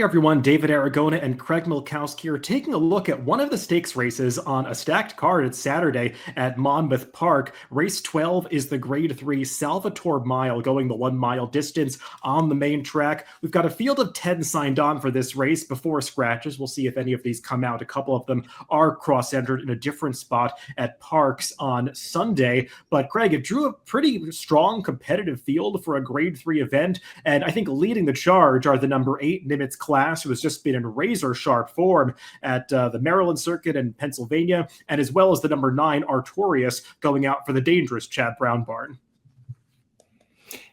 morning, everyone. David Aragona and Craig Milkowski are taking a look at one of the stakes races on a stacked card. It's Saturday at Monmouth Park. Race 12 is the Grade 3 Salvator Mile, going the 1 mile distance on the main track. We've got a field of 10 signed on for this race before scratches. We'll see if any of these come out. A couple of them are cross-entered in a different spot at Parks on Sunday. But Craig, it drew a pretty strong competitive field for a Grade 3 event. And I think leading the charge are the number 8 Nimitz Class, who has just been in razor sharp form at the Maryland circuit in Pennsylvania, and as well as the number 9 Artorias going out for the dangerous Chad Brown barn.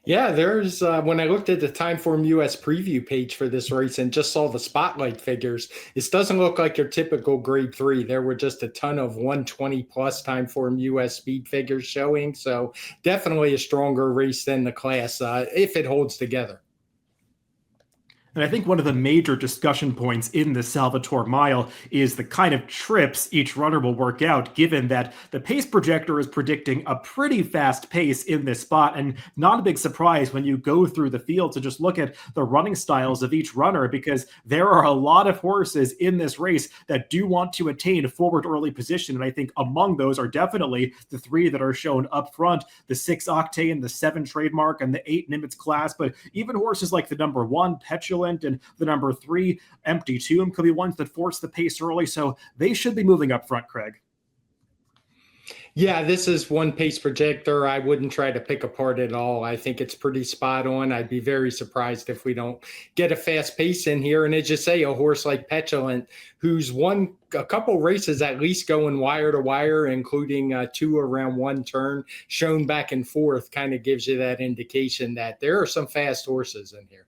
Yeah, there's when I looked at the Timeform US preview page for this race and just saw the spotlight figures, this doesn't look like your typical Grade 3. There were just a ton of 120 plus Timeform US speed figures showing. So definitely a stronger race than the class if it holds together. And I think one of the major discussion points in the Salvator Mile is the kind of trips each runner will work out, given that the pace projector is predicting a pretty fast pace in this spot. And not a big surprise when you go through the field to just look at the running styles of each runner, because there are a lot of horses in this race that do want to attain forward early position. And I think among those are definitely the 3 that are shown up front, the 6 Octane, the 7 Trademark, and the 8 Nimitz Class. But even horses like the number 1 Petulant and the number 3 Empty Tomb could be ones that force the pace early, so they should be moving up front, Craig. Yeah, this is one pace projector I wouldn't try to pick apart at all. I think it's pretty spot on. I'd be very surprised if we don't get a fast pace in here. And as you say, a horse like Petulant, who's won a couple races at least going wire to wire, including 2 around 1 turn, shown back and forth, kind of gives you that indication that there are some fast horses in here.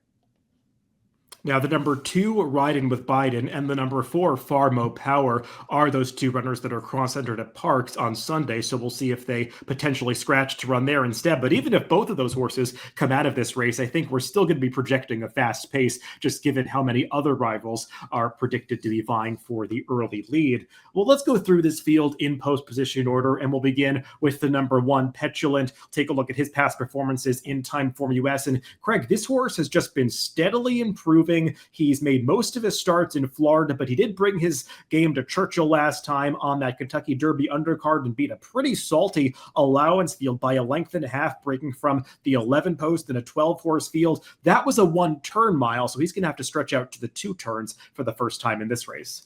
Now, the number 2, Riding with Biden, and the number 4, Far Mo Power, are those 2 runners that are cross-entered at Parks on Sunday, so we'll see if they potentially scratch to run there instead. But even if both of those horses come out of this race, I think we're still going to be projecting a fast pace, just given how many other rivals are predicted to be vying for the early lead. Well, let's go through this field in post-position order, and we'll begin with the number 1, Petulant. Take a look at his past performances in Timeform US. And Craig, this horse has just been steadily improving. He's made most of his starts in Florida, but he did bring his game to Churchill last time on that Kentucky Derby undercard and beat a pretty salty allowance field by a length and a half, breaking from the 11 post in a 12-horse field. That was a 1-turn mile, so he's going to have to stretch out to the 2 turns for the first time in this race.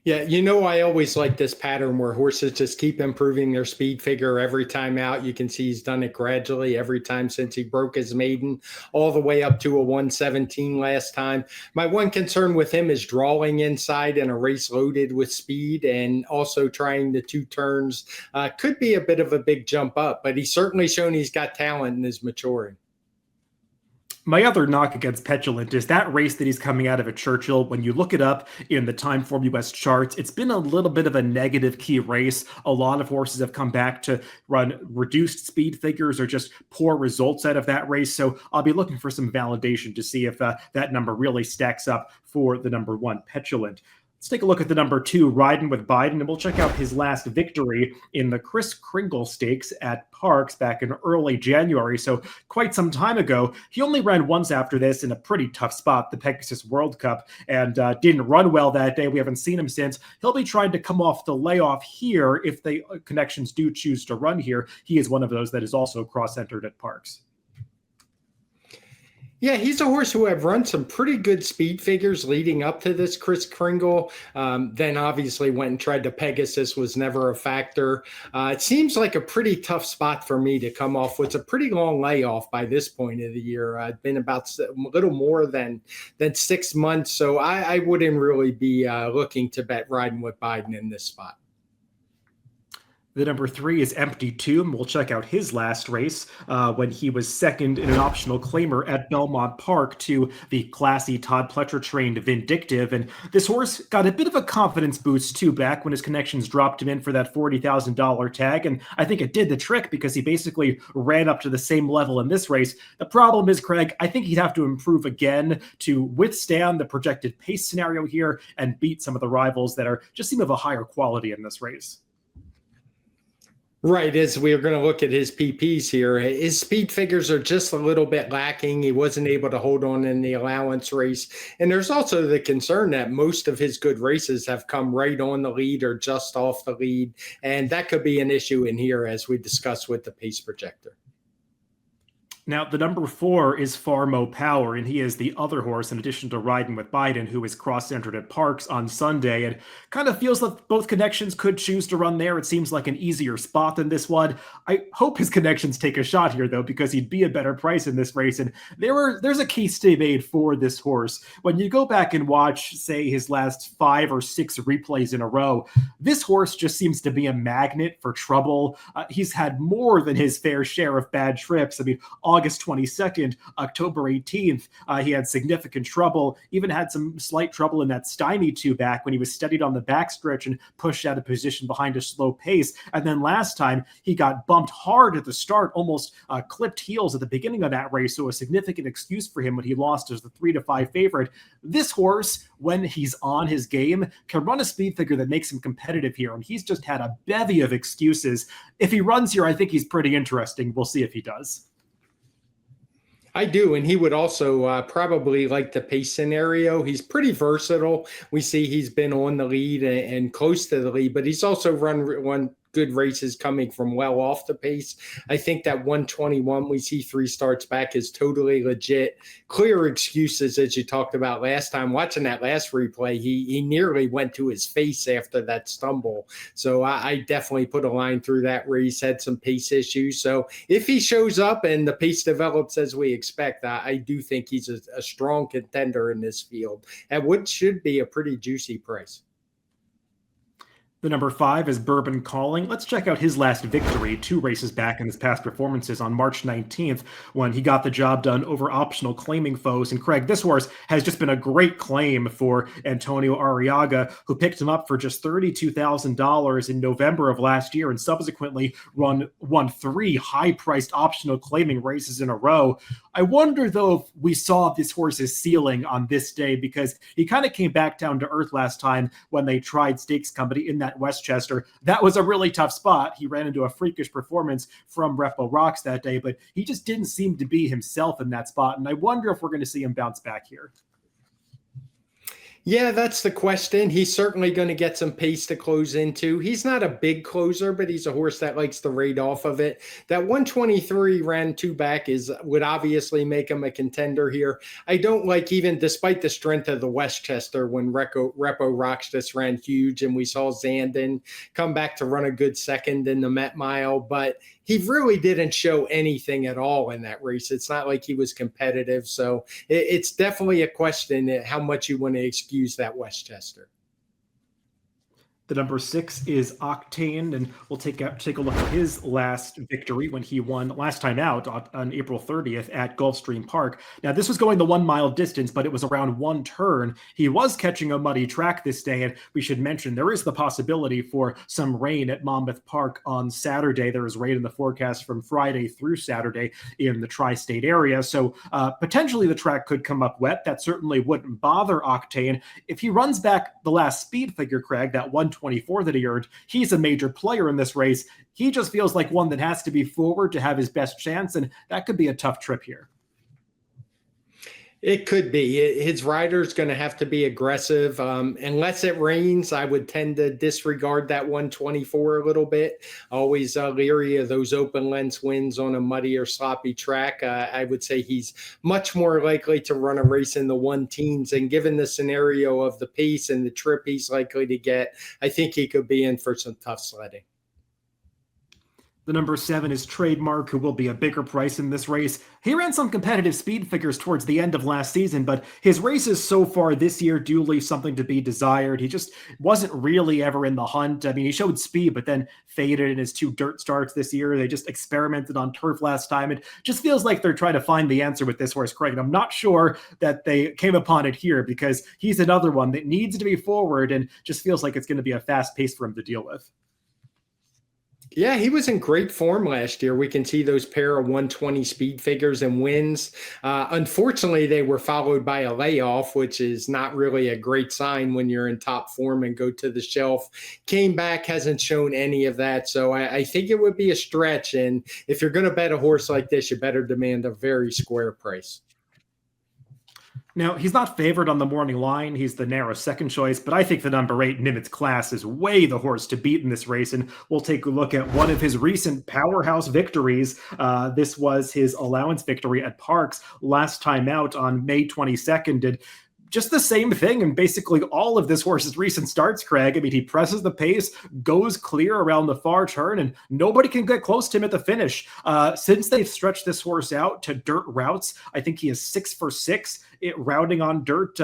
Yeah, I always like this pattern where horses just keep improving their speed figure every time out. You can see he's done it gradually every time since he broke his maiden, all the way up to a 117 last time. My one concern with him is drawing inside in a race loaded with speed, and also trying the 2 turns could be a bit of a big jump up, but he's certainly shown he's got talent and is maturing. My other knock against Petulant is that race that he's coming out of at Churchill. When you look it up in the Timeform US charts, it's been a little bit of a negative key race. A lot of horses have come back to run reduced speed figures or just poor results out of that race. So I'll be looking for some validation to see if that number really stacks up for the number 1, Petulant. Let's take a look at the number 2, Riding with Biden, and we'll check out his last victory in the Chris Kringle Stakes at Parks back in early January, so quite some time ago. He only ran once after this in a pretty tough spot, the Pegasus World Cup, and didn't run well that day. We haven't seen him since. He'll be trying to come off the layoff here if the connections do choose to run here. He is one of those that is also cross-entered at Parks. Yeah, he's a horse who have run some pretty good speed figures leading up to this Chris Kringle. Then obviously went and tried the Pegasus, was never a factor. It seems like a pretty tough spot for me to come off what's a pretty long layoff by this point of the year. I've been about a little more than 6 months, so I wouldn't really be looking to bet Riding with Biden in this spot. The number 3 is Empty Tomb. We'll check out his last race when he was second in an optional claimer at Belmont Park to the classy Todd Pletcher-trained Vindictive. And this horse got a bit of a confidence boost, too, back when his connections dropped him in for that $40,000 tag. And I think it did the trick because he basically ran up to the same level in this race. The problem is, Craig, I think he'd have to improve again to withstand the projected pace scenario here and beat some of the rivals that are just seem of a higher quality in this race. Right, as we're going to look at his PPs here, his speed figures are just a little bit lacking. He wasn't able to hold on in the allowance race. And there's also the concern that most of his good races have come right on the lead or just off the lead. And that could be an issue in here, as we discussed with the pace projector. Now, the number 4 is Farmo Power, and he is the other horse, in addition to riding with Biden, who is cross-entered at Parks on Sunday, and kind of feels like both connections could choose to run there. It seems like an easier spot than this one. I hope his connections take a shot here, though, because he'd be a better price in this race, and there's a case to be made for this horse. When you go back and watch, say, his last 5 or 6 replays in a row, this horse just seems to be a magnet for trouble. He's had more than his fair share of bad trips. I mean, August 22nd, October 18th, he had significant trouble, even had some slight trouble in that stymie 2 back when he was steadied on the backstretch and pushed out of position behind a slow pace. And then last time, he got bumped hard at the start, almost clipped heels at the beginning of that race, so a significant excuse for him when he lost as the 3-5 favorite. This horse, when he's on his game, can run a speed figure that makes him competitive here, and he's just had a bevy of excuses. If he runs here, I think he's pretty interesting. We'll see if he does. I do, and he would also probably like the pace scenario. He's pretty versatile. We see he's been on the lead and close to the lead, but he's also run good races coming from well off the pace. I think that 121 we see 3 starts back is totally legit. Clear excuses, as you talked about last time. Watching that last replay, he nearly went to his face after that stumble. So I definitely put a line through that race, had some pace issues. So if he shows up and the pace develops as we expect, I do think he's a strong contender in this field at what should be a pretty juicy price. The number 5 is Bourbon Calling. Let's check out his last victory 2 races back in his past performances on March 19th when he got the job done over optional claiming foes. And Craig, this horse has just been a great claim for Antonio Arriaga, who picked him up for just $32,000 in November of last year and subsequently won 3 high-priced optional claiming races in a row. I wonder, though, if we saw this horse's ceiling on this day, because he kind of came back down to earth last time when they tried Stakes Company in that Westchester. That was a really tough spot. He ran into a freakish performance from Repo Rocks that day, but he just didn't seem to be himself in that spot. And I wonder if we're going to see him bounce back here. Yeah, that's the question. He's certainly going to get some pace to close into. He's not a big closer, but he's a horse that likes to raid off of it. That 123 ran 2 back would obviously make him a contender here. I don't like, even despite the strength of the Westchester, when Repo Rocks just ran huge and we saw Zandon come back to run a good second in the Met Mile, but he really didn't show anything at all in that race. It's not like he was competitive. So it's definitely a question how much you want to excuse that Westchester. The number 6 is Octane, and we'll take a look at his last victory when he won last time out on April 30th at Gulfstream Park. Now, this was going the 1 mile distance, but it was around 1 turn. He was catching a muddy track this day, and we should mention there is the possibility for some rain at Monmouth Park on Saturday. There is rain in the forecast from Friday through Saturday in the tri-state area, so potentially the track could come up wet. That certainly wouldn't bother Octane. If he runs back the last speed figure, Craig, that 124 that he earned, he's a major player in this race. He just feels like one that has to be forward to have his best chance, and that could be a tough trip here. It could be. His rider's going to have to be aggressive. Unless it rains, I would tend to disregard that 124 a little bit. Always leery of those open lens wins on a muddy or sloppy track. I would say he's much more likely to run a race in the 1-teens. And given the scenario of the pace and the trip he's likely to get, I think he could be in for some tough sledding. The number 7 is Trademark, who will be a bigger price in this race. He ran some competitive speed figures towards the end of last season, but his races so far this year do leave something to be desired. He just wasn't really ever in the hunt. I mean, he showed speed, but then faded in his 2 dirt starts this year. They just experimented on turf last time. It just feels like they're trying to find the answer with this horse, Craig. And I'm not sure that they came upon it here, because he's another one that needs to be forward and just feels like it's going to be a fast pace for him to deal with. Yeah, he was in great form last year. We can see those pair of 120 speed figures and wins. Unfortunately, they were followed by a layoff, which is not really a great sign when you're in top form and go to the shelf. Came back, hasn't shown any of that. So I think it would be a stretch. And if you're going to bet a horse like this, you better demand a very square price. Now, he's not favored on the morning line. He's the narrow second choice, but I think the number 8 Nimitz Class is way the horse to beat in this race. And we'll take a look at one of his recent powerhouse victories. This was his allowance victory at Parks last time out on May 22nd. Did just the same thing and basically all of this horse's recent starts, Craig. I mean, he presses the pace, goes clear around the far turn, and nobody can get close to him at the finish. Since they've stretched this horse out to dirt routes, I think he is 6 for 6 routing on dirt,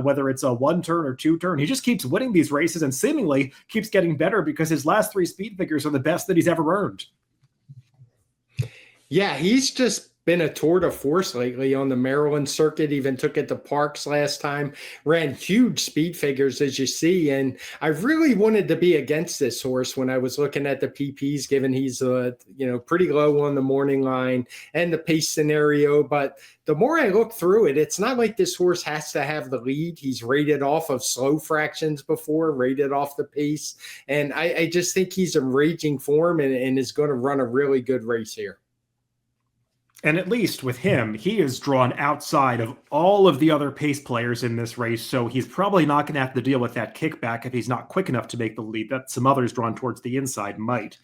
whether it's a 1 turn or 2 turn. He just keeps winning these races and seemingly keeps getting better because his last 3 speed figures are the best that he's ever earned. Yeah, he's just been a tour de force lately on the Maryland circuit. Even took it to Parks last time, ran huge speed figures, as you see. And I really wanted to be against this horse when I was looking at the PPs, given he's pretty low on the morning line and the pace scenario. But the more I look through it, it's not like this horse has to have the lead. He's rated off of slow fractions before, rated off the pace. And I just think he's in raging form and is going to run a really good race here. And at least with him, he is drawn outside of all of the other pace players in this race, so he's probably not going to have to deal with that kickback if he's not quick enough to make the lead that some others drawn towards the inside might.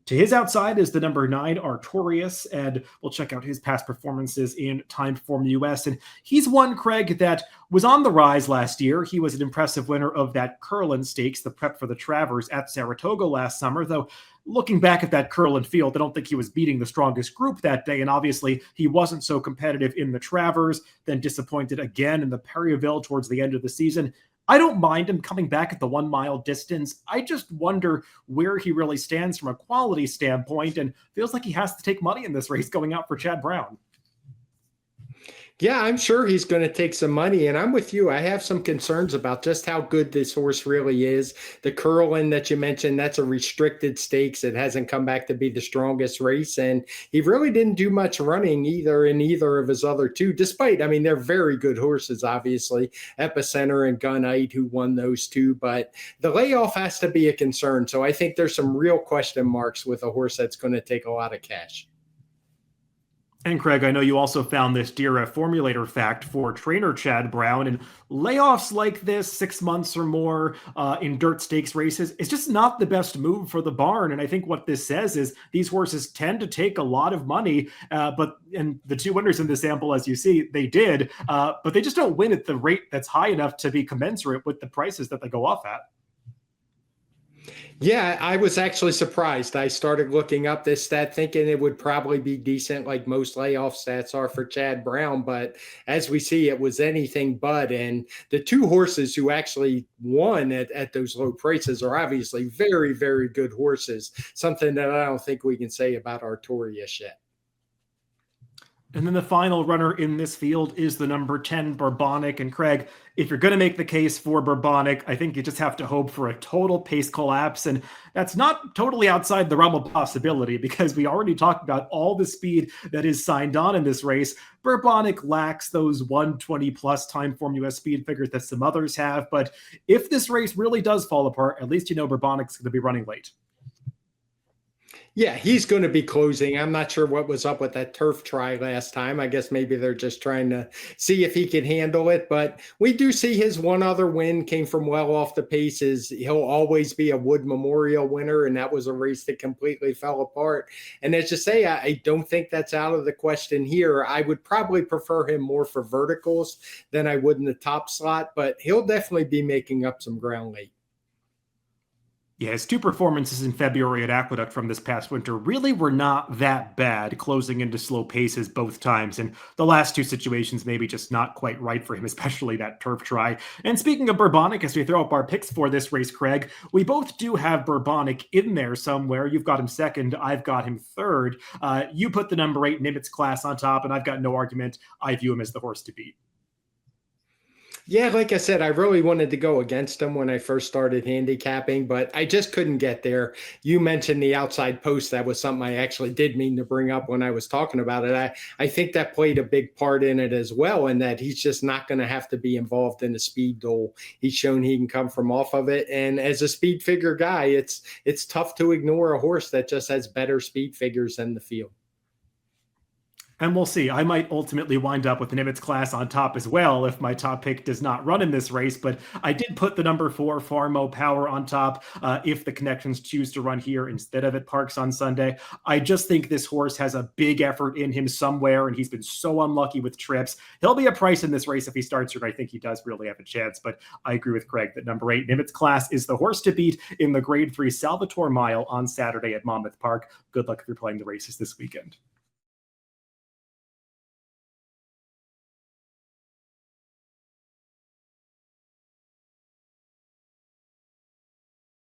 To his outside is the number 9, Artorias, and we'll check out his past performances in Timed Form US. And he's one, Craig, that was on the rise last year. He was an impressive winner of that Curlin Stakes, the prep for the Travers at Saratoga last summer, though looking back at that Curlin field, I don't think he was beating the strongest group that day, and obviously he wasn't so competitive in the Travers, then disappointed again in the Perryville towards the end of the season. I don't mind him coming back at the 1 mile distance. I just wonder where he really stands from a quality standpoint and feels like he has to take money in this race going out for Chad Brown. Yeah, I'm sure he's going to take some money. And I'm with you. I have some concerns about just how good this horse really is. The Curlin that you mentioned, that's a restricted stakes. It hasn't come back to be the strongest race. And he really didn't do much running either in either of his other 2, despite, I mean, they're very good horses, obviously. Epicenter and Gunite, who won those 2. But the layoff has to be a concern. So I think there's some real question marks with a horse that's going to take a lot of cash. And Craig, I know you also found this DRF formulator fact for trainer Chad Brown, and layoffs like this, 6 months or more in dirt stakes races, it's just not the best move for the barn. And I think what this says is these horses tend to take a lot of money, and the 2 winners in this sample, as you see, they did, but they just don't win at the rate that's high enough to be commensurate with the prices that they go off at. Yeah, I was actually surprised. I started looking up this stat thinking it would probably be decent like most layoff stats are for Chad Brown. But as we see, it was anything but. And the 2 horses who actually won at those low prices are obviously very, very good horses, something that I don't think we can say about Artorias yet. And then the final runner in this field is the number 10 Bourbonic. And Craig, if you're going to make the case for Bourbonic, I think you just have to hope for a total pace collapse. And that's not totally outside the realm of possibility because we already talked about all the speed that is signed on in this race. Bourbonic lacks those 120 plus time form US speed figures that some others have. But if this race really does fall apart, at least you know Bourbonic's going to be running late. Yeah, he's going to be closing. I'm not sure what was up with that turf try last time. I guess maybe they're just trying to see if he can handle it. But we do see his one other win came from well off the paces. He'll always be a Wood Memorial winner, and that was a race that completely fell apart. And as you say, I don't think that's out of the question here. I would probably prefer him more for verticals than I would in the top slot, but he'll definitely be making up some ground late. Yeah, his 2 performances in February at Aqueduct from this past winter really were not that bad, closing into slow paces both times. And the last 2 situations maybe just not quite right for him, especially that turf try. And speaking of Bourbonic, as we throw up our picks for this race, Craig, we both do have Bourbonic in there somewhere. You've got him second. I've got him third. You put the number 8 Nimitz Class on top, and I've got no argument. I view him as the horse to beat. Yeah, like I said, I really wanted to go against him when I first started handicapping, but I just couldn't get there. You mentioned the outside post. That was something I actually did mean to bring up when I was talking about it. I think that played a big part in it as well, and that he's just not going to have to be involved in the speed duel. He's shown he can come from off of it. And as a speed figure guy, it's tough to ignore a horse that just has better speed figures than the field. And we'll see. I might ultimately wind up with Nimitz class on top as well if my top pick does not run in this race. But I did put the number 4 Farmo Power on top if the connections choose to run here instead of at Parks on Sunday. I just think this horse has a big effort in him somewhere, and he's been so unlucky with trips. He'll be a price in this race if he starts here. I think he does really have a chance. But I agree with Craig that number 8 Nimitz class is the horse to beat in the Grade 3 Salvator Mile on Saturday at Monmouth Park. Good luck if you're playing the races this weekend.